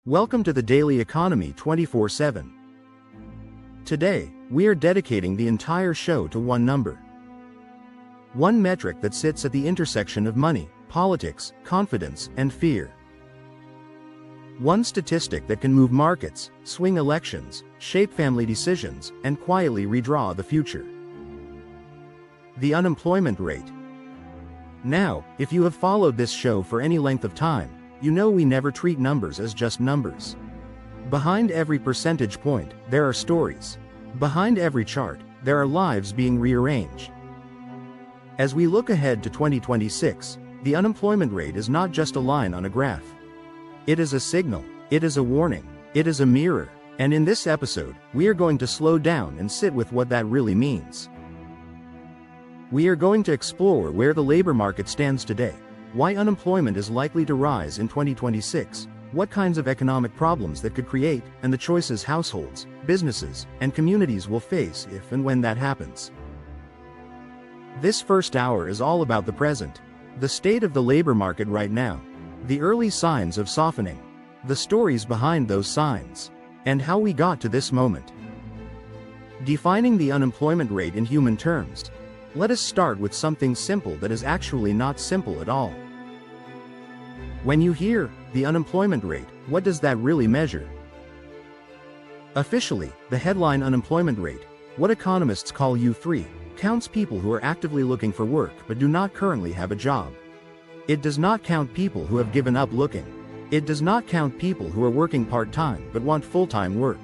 Welcome to the Daily Economy 24/7. Today, we are dedicating the entire show to one number. One metric that sits at the intersection of money, politics, confidence, and fear. One statistic that can move markets, swing elections, shape family decisions, and quietly redraw the future. The unemployment rate. Now, if you have followed this show for any length of time, you know we never treat numbers as just numbers. Behind every percentage point, there are stories. Behind every chart, there are lives being rearranged. As we look ahead to 2026, the unemployment rate is not just a line on a graph. It is a signal, it is a warning, it is a mirror, and in this episode, we are going to slow down and sit with what that really means. We are going to explore where the labor market stands today, why unemployment is likely to rise in 2026, what kinds of economic problems that could create, and the choices households, businesses, and communities will face if and when that happens. This first hour is all about the present, the state of the labor market right now, the early signs of softening, the stories behind those signs, and how we got to this moment. Defining the unemployment rate in human terms, let us start with something simple that is actually not simple at all. When you hear the unemployment rate, what does that really measure? Officially, the headline unemployment rate, what economists call U3, counts people who are actively looking for work but do not currently have a job. It does not count people who have given up looking. It does not count people who are working part-time but want full-time work.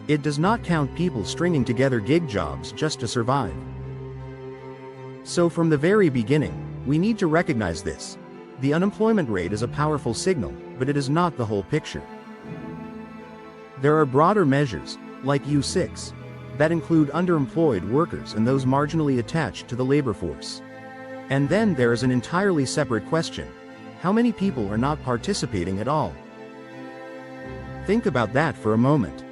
It does not count people stringing together gig jobs just to survive. So from the very beginning, we need to recognize this. The unemployment rate is a powerful signal, but it is not the whole picture. There are broader measures, like U6, that include underemployed workers and those marginally attached to the labor force. And then there is an entirely separate question: how many people are not participating at all? Think about that for a moment.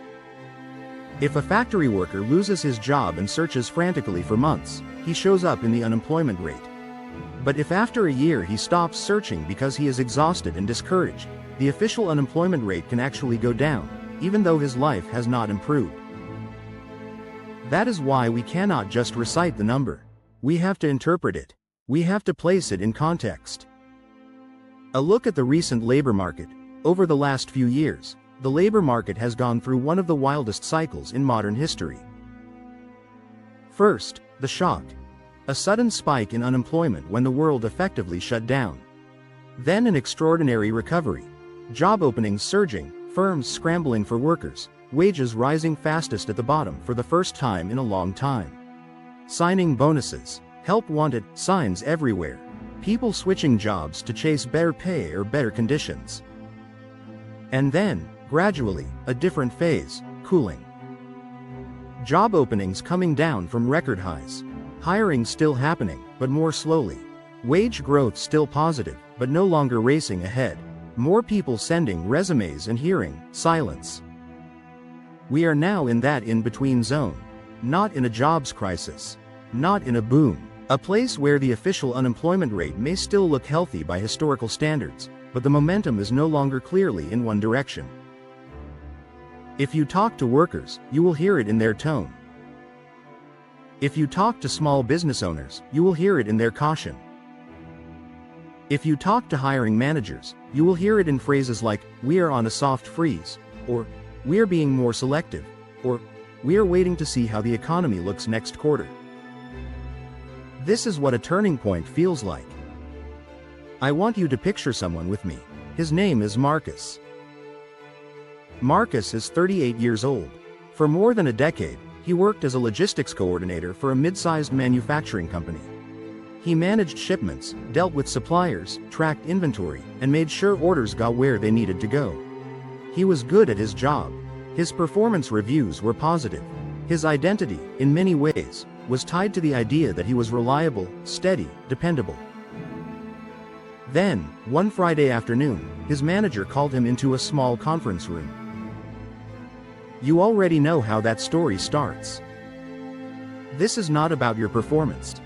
If a factory worker loses his job and searches frantically for months, he shows up in the unemployment rate. But if after a year he stops searching because he is exhausted and discouraged, the official unemployment rate can actually go down, even though his life has not improved. That is why we cannot just recite the number. We have to interpret it. We have to place it in context. A look at the recent labor market. Over the last few years, the labor market has gone through one of the wildest cycles in modern history. First, the shock. A sudden spike in unemployment when the world effectively shut down. Then an extraordinary recovery. Job openings surging, firms scrambling for workers, wages rising fastest at the bottom for the first time in a long time. Signing bonuses, help wanted, signs everywhere. People switching jobs to chase better pay or better conditions. And then, gradually, a different phase, cooling. Job openings coming down from record highs. Hiring still happening, but more slowly. Wage growth still positive, but no longer racing ahead. More people sending resumes and hearing silence. We are now in that in-between zone. Not in a jobs crisis. Not in a boom. A place where the official unemployment rate may still look healthy by historical standards, but the momentum is no longer clearly in one direction. If you talk to workers, you will hear it in their tone. If you talk to small business owners, you will hear it in their caution. If you talk to hiring managers, you will hear it in phrases like, "We are on a soft freeze," or "We are being more selective," or "We are waiting to see how the economy looks next quarter." This is what a turning point feels like. I want you to picture someone with me. His name is Marcus. Marcus is 38 years old. For more than a decade, he worked as a logistics coordinator for a mid-sized manufacturing company. He managed shipments, dealt with suppliers, tracked inventory, and made sure orders got where they needed to go. He was good at his job. His performance reviews were positive. His identity, in many ways, was tied to the idea that he was reliable, steady, dependable. Then, one Friday afternoon, his manager called him into a small conference room. You already know how that story starts. This is not about your performance.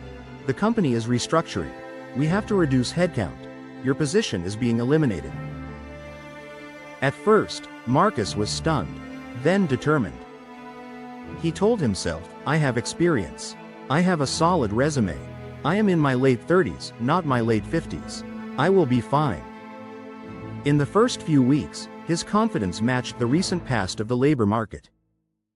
The company is restructuring. We have to reduce headcount. Your position is being eliminated. At first, Marcus was stunned, then determined. He told himself, I have experience. I have a solid resume. I am in my late 30s, not my late 50s. I will be fine. In the first few weeks, his confidence matched the recent past of the labor market.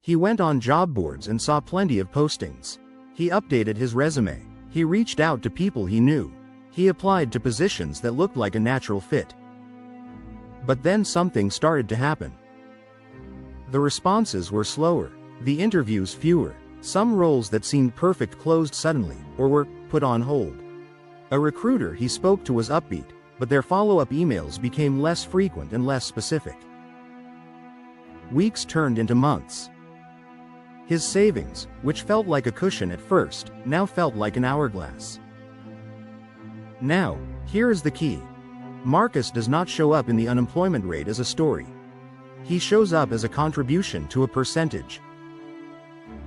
He went on job boards and saw plenty of postings. He updated his resume. He reached out to people he knew. He applied to positions that looked like a natural fit. But then something started to happen. The responses were slower, the interviews fewer, some roles that seemed perfect closed suddenly, or were put on hold. A recruiter he spoke to was upbeat, but their follow-up emails became less frequent and less specific. Weeks turned into months. His savings, which felt like a cushion at first, now felt like an hourglass. Now, here is the key. Marcus does not show up in the unemployment rate as a story. He shows up as a contribution to a percentage.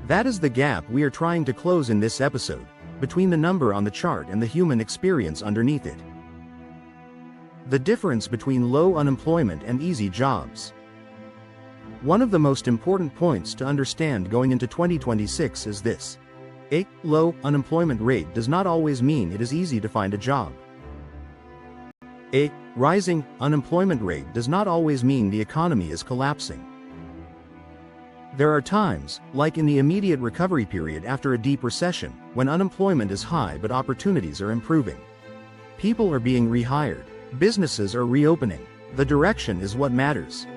That is the gap we are trying to close in this episode, between the number on the chart and the human experience underneath it. The difference between low unemployment and easy jobs. One of the most important points to understand going into 2026 is this. A low unemployment rate does not always mean it is easy to find a job. A rising unemployment rate does not always mean the economy is collapsing. There are times, like in the immediate recovery period after a deep recession, when unemployment is high but opportunities are improving. People are being rehired. Businesses are reopening. The direction is what matters.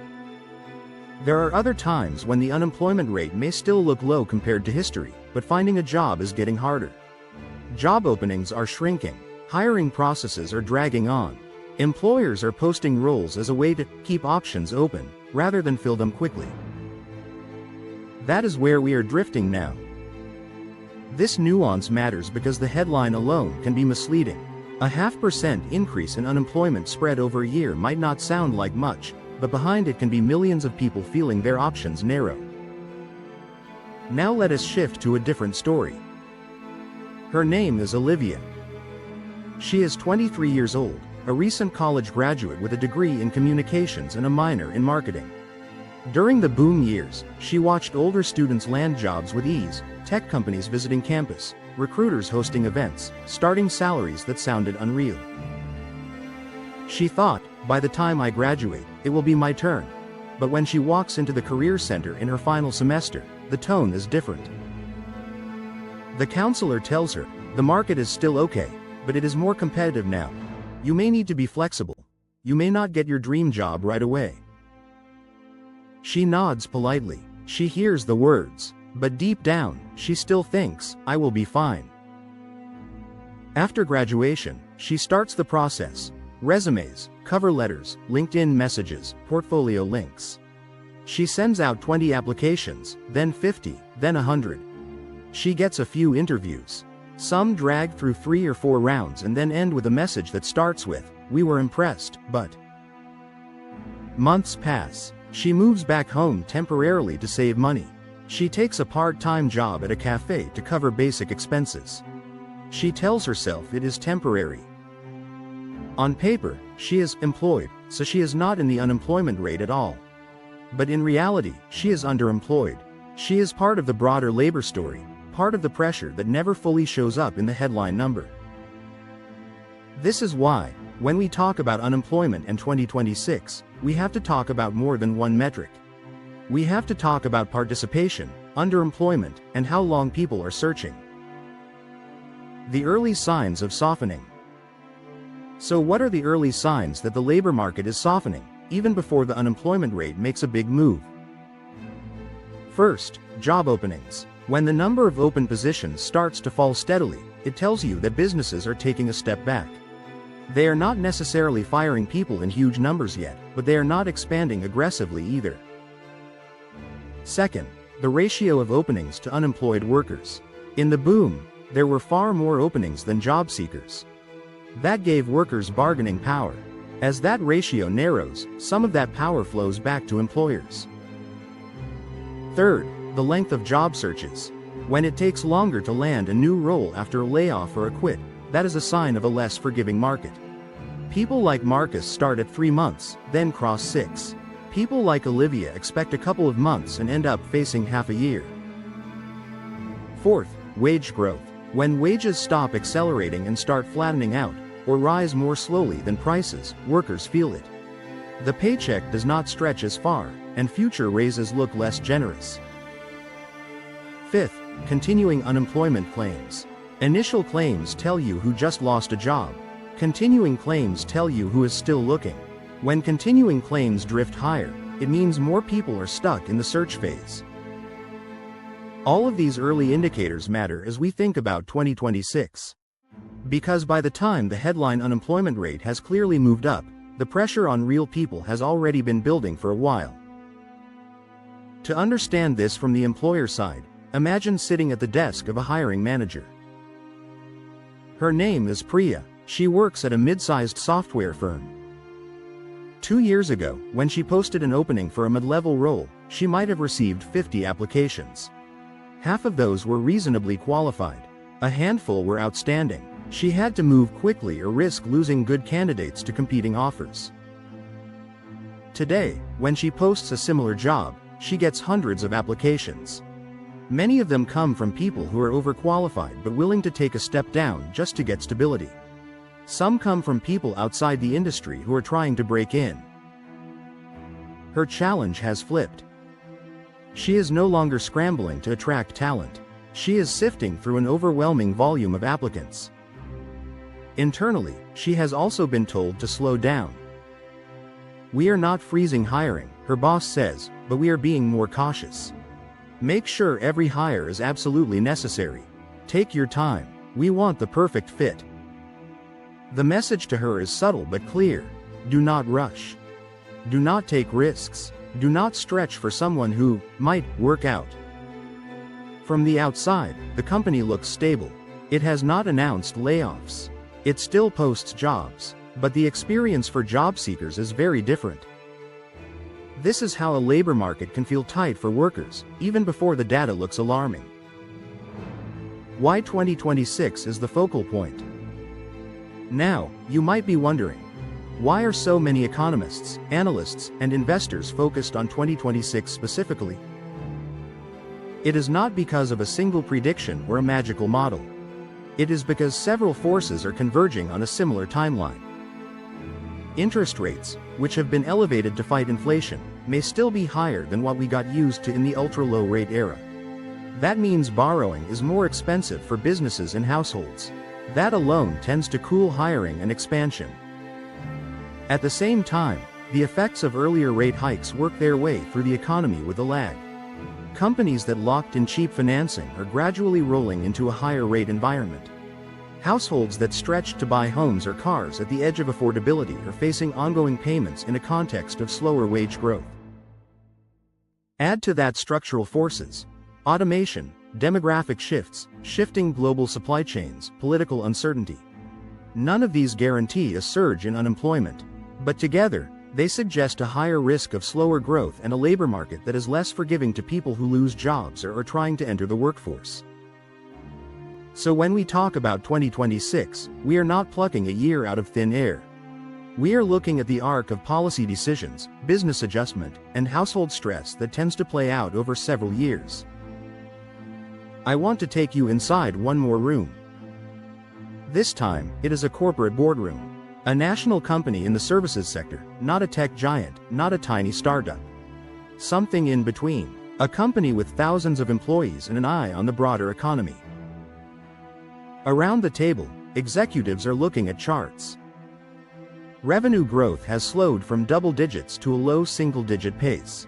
There are other times when the unemployment rate may still look low compared to history, but finding a job is getting harder. Job openings are shrinking. Hiring processes are dragging on. Employers are posting roles as a way to keep options open, rather than fill them quickly. That is where we are drifting now. This nuance matters because the headline alone can be misleading. A 0.5% increase in unemployment spread over a year might not sound like much, but behind it can be millions of people feeling their options narrow. Now let us shift to a different story. Her name is Olivia. She is 23 years old, a recent college graduate with a degree in communications and a minor in marketing. During the boom years, she watched older students land jobs with ease, tech companies visiting campus, recruiters hosting events, starting salaries that sounded unreal. She thought, by the time I graduate, it will be my turn. But when she walks into the career center in her final semester, the tone is different. The counselor tells her, the market is still okay, but it is more competitive now. You may need to be flexible. You may not get your dream job right away. She nods politely. She hears the words, but deep down, she still thinks, I will be fine. After graduation, she starts the process. Resumes, cover letters, LinkedIn messages, portfolio links. She sends out 20 applications, then 50, then 100. She gets a few interviews. Some drag through 3 or 4 rounds and then end with a message that starts with, we were impressed, but... Months pass. She moves back home temporarily to save money. She takes a part-time job at a cafe to cover basic expenses. She tells herself it is temporary. On paper, she is employed, so she is not in the unemployment rate at all. But in reality, she is underemployed. She is part of the broader labor story, part of the pressure that never fully shows up in the headline number. This is why, when we talk about unemployment in 2026, we have to talk about more than one metric. We have to talk about participation, underemployment, and how long people are searching. The early signs of softening. So what are the early signs that the labor market is softening, even before the unemployment rate makes a big move? First, job openings. When the number of open positions starts to fall steadily, it tells you that businesses are taking a step back. They are not necessarily firing people in huge numbers yet, but they are not expanding aggressively either. Second, the ratio of openings to unemployed workers. In the boom, there were far more openings than job seekers. That gave workers bargaining power. As that ratio narrows, some of that power flows back to employers. Third, the length of job searches. When it takes longer to land a new role after a layoff or a quit, that is a sign of a less forgiving market. People like Marcus start at 3 months, then cross 6. People like Olivia expect a couple of months and end up facing half a year. Fourth, wage growth. When wages stop accelerating and start flattening out, or rise more slowly than prices, workers feel it. The paycheck does not stretch as far, and future raises look less generous. Fifth, continuing unemployment claims. Initial claims tell you who just lost a job. Continuing claims tell you who is still looking. When continuing claims drift higher, it means more people are stuck in the search phase. All of these early indicators matter as we think about 2026. Because by the time the headline unemployment rate has clearly moved up, the pressure on real people has already been building for a while. To understand this from the employer side, imagine sitting at the desk of a hiring manager. Her name is Priya. She works at a mid-sized software firm. 2 years ago, when she posted an opening for a mid-level role, she might have received 50 applications. Half of those were reasonably qualified. A handful were outstanding. She had to move quickly or risk losing good candidates to competing offers. Today, when she posts a similar job, she gets hundreds of applications. Many of them come from people who are overqualified but willing to take a step down just to get stability. Some come from people outside the industry who are trying to break in. Her challenge has flipped. She is no longer scrambling to attract talent. She is sifting through an overwhelming volume of applicants. Internally, she has also been told to slow down. "We are not freezing hiring," her boss says, "but we are being more cautious. Make sure every hire is absolutely necessary. Take your time. We want the perfect fit." The message to her is subtle but clear. Do not rush. Do not take risks. Do not stretch for someone who might work out. From the outside, the company looks stable. It has not announced layoffs. It still posts jobs, but the experience for job seekers is very different. This is how a labor market can feel tight for workers, even before the data looks alarming. Why 2026 is the focal point? Now, you might be wondering, why are so many economists, analysts, and investors focused on 2026 specifically? It is not because of a single prediction or a magical model. It is because several forces are converging on a similar timeline. Interest rates, which have been elevated to fight inflation, may still be higher than what we got used to in the ultra-low rate era. That means borrowing is more expensive for businesses and households. That alone tends to cool hiring and expansion. At the same time, the effects of earlier rate hikes work their way through the economy with a lag. Companies that locked in cheap financing are gradually rolling into a higher rate environment. Households that stretched to buy homes or cars at the edge of affordability are facing ongoing payments in a context of slower wage growth. Add to that structural forces: automation, demographic shifts, shifting global supply chains, political uncertainty. None of these guarantee a surge in unemployment, but together, they suggest a higher risk of slower growth and a labor market that is less forgiving to people who lose jobs or are trying to enter the workforce. So when we talk about 2026, we are not plucking a year out of thin air. We are looking at the arc of policy decisions, business adjustment, and household stress that tends to play out over several years. I want to take you inside one more room. This time, it is a corporate boardroom. A national company in the services sector, not a tech giant, not a tiny startup. Something in between. A company with thousands of employees and an eye on the broader economy. Around the table, executives are looking at charts. Revenue growth has slowed from double digits to a low single-digit pace.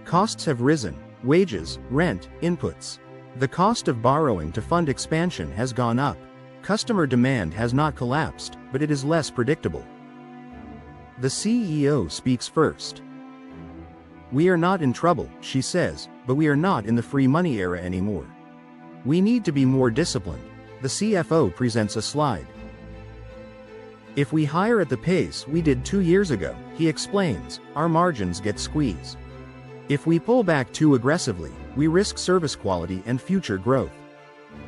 Costs have risen: wages, rent, inputs. The cost of borrowing to fund expansion has gone up. Customer demand has not collapsed, but it is less predictable. The CEO speaks first. "We are not in trouble," she says, "but we are not in the free money era anymore. We need to be more disciplined." The CFO presents a slide. "If we hire at the pace we did 2 years ago," he explains, "our margins get squeezed. If we pull back too aggressively, we risk service quality and future growth.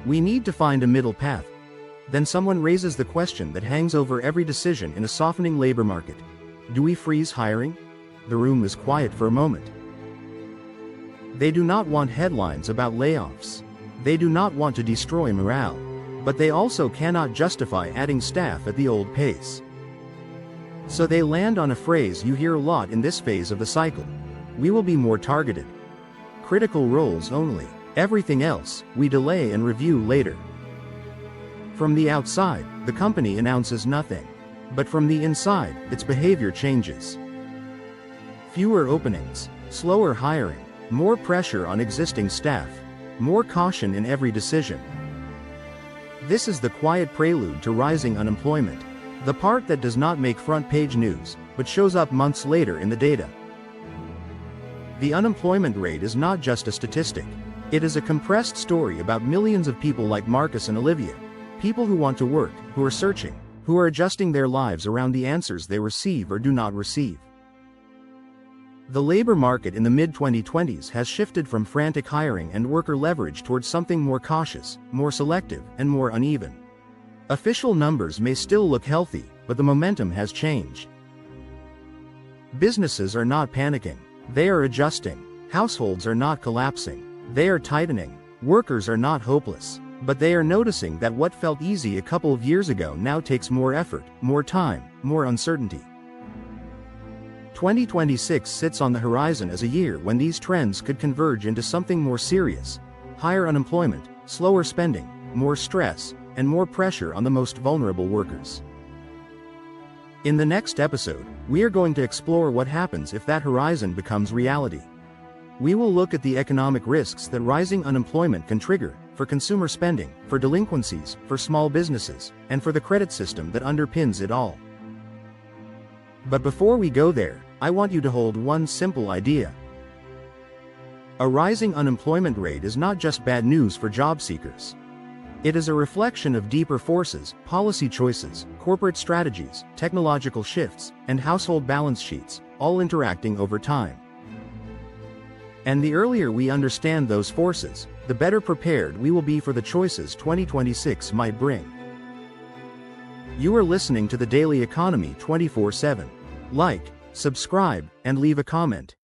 We need to find a middle path." Then someone raises the question that hangs over every decision in a softening labor market. Do we freeze hiring? the room is quiet for a moment. They do not want headlines about layoffs. They do not want to destroy morale. But they also cannot justify adding staff at the old pace. So they land on a phrase you hear a lot in this phase of the cycle. We will be more targeted. Critical roles only. Everything else, we delay and review later. From the outside, the company announces nothing. But from the inside, its behavior changes. Fewer openings, slower hiring, more pressure on existing staff, more caution in every decision. This is the quiet prelude to rising unemployment, the part that does not make front-page news, but shows up months later in the data. The unemployment rate is not just a statistic. It is a compressed story about millions of people like Marcus and Olivia, people who want to work, who are searching, who are adjusting their lives around the answers they receive or do not receive. The labor market in the mid-2020s has shifted from frantic hiring and worker leverage towards something more cautious, more selective, and more uneven. Official numbers may still look healthy, but the momentum has changed. Businesses are not panicking. They are adjusting. Households are not collapsing. They are tightening. Workers are not hopeless. But they are noticing that what felt easy a couple of years ago now takes more effort, more time, more uncertainty. 2026 sits on the horizon as a year when these trends could converge into something more serious: higher unemployment, slower spending, more stress, and more pressure on the most vulnerable workers. In the next episode, we are going to explore what happens if that horizon becomes reality. We will look at the economic risks that rising unemployment can trigger, for consumer spending, for delinquencies, for small businesses, and for the credit system that underpins it all. But before we go there, I want you to hold one simple idea. A rising unemployment rate is not just bad news for job seekers. It is a reflection of deeper forces, policy choices, corporate strategies, technological shifts, and household balance sheets, all interacting over time. And the earlier we understand those forces, the better prepared we will be for the choices 2026 might bring. You are listening to the Daily Economy 24/7. Like, subscribe, and leave a comment.